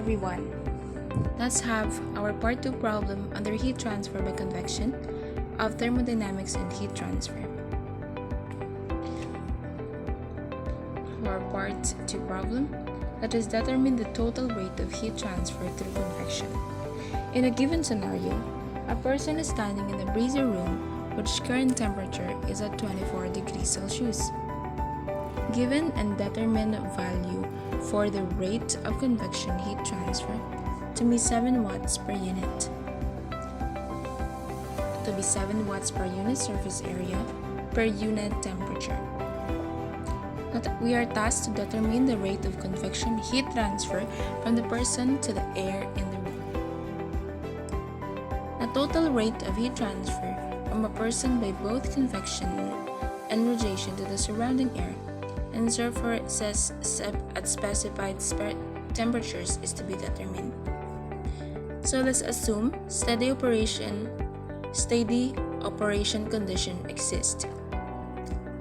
everyone. Let's have our part 2 problem under heat transfer by convection of thermodynamics and heat transfer. For part 2 problem, let us determine the total rate of heat transfer through convection. In a given scenario, a person is standing in a breezy room which current temperature is at 24 degrees Celsius. Given and determine value for the rate of convection heat transfer to be 7 watts per unit. To be 7 watts per unit surface area per unit temperature. We are tasked to determine the rate of convection heat transfer from the person to the air in the room. The total rate of heat transfer from a person by both convection and radiation to the surrounding air and surfaces at specified temperatures is to be determined. So let's assume steady operation condition exists,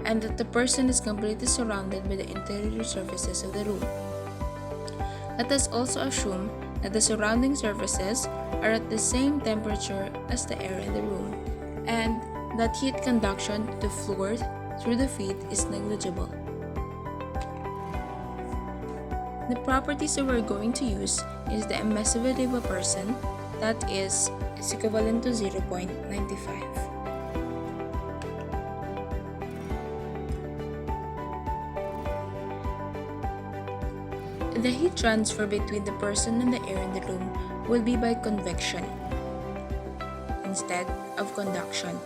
and that the person is completely surrounded by the interior surfaces of the room. Let us also assume that the surrounding surfaces are at the same temperature as the air in the room, and that heat conduction to the floor through the feet is negligible. The properties that we're going to use is the emissivity of a person, that is equivalent to 0.95. The heat transfer between the person and the air in the room will be by convection instead of conduction,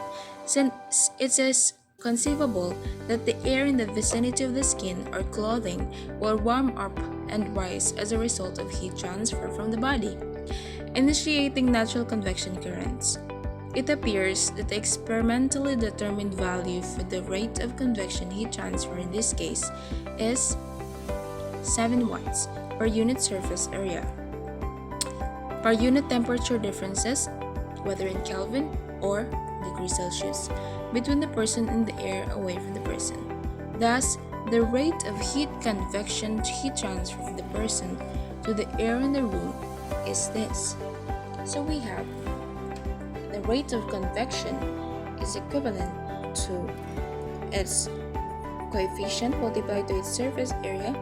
since it is conceivable that the air in the vicinity of the skin or clothing will warm up and rise as a result of heat transfer from the body, initiating natural convection currents. It appears that the experimentally determined value for the rate of convection heat transfer in this case is 7 watts per unit surface area. Per unit temperature differences, whether in Kelvin or degrees Celsius, between the person and the air away from the person. Thus, the rate of heat convection heat transfer from the person to the air in the room is this. So we have the rate of convection is equivalent to its coefficient multiplied to its surface area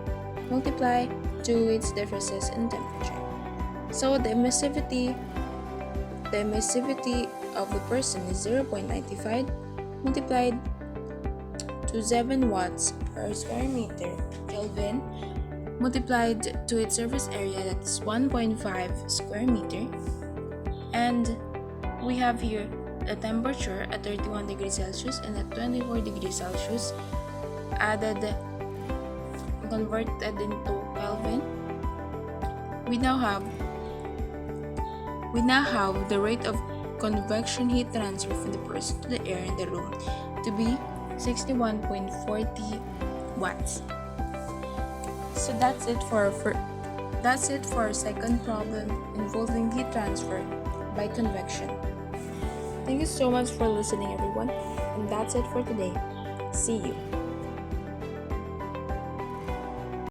multiplied to its differences in temperature. So the emissivity of the person is 0.95 multiplied to 7 watts per square meter Kelvin multiplied to its surface area, that's 1.5 square meter, and we have here the temperature at 31 degrees Celsius and at 24 degrees Celsius converted into Kelvin. We now have the rate of convection heat transfer from the person to the air in the room to be 61.40 watts. So that's it for our second problem involving heat transfer by convection. Thank you so much for listening, everyone, and that's it for today. See you.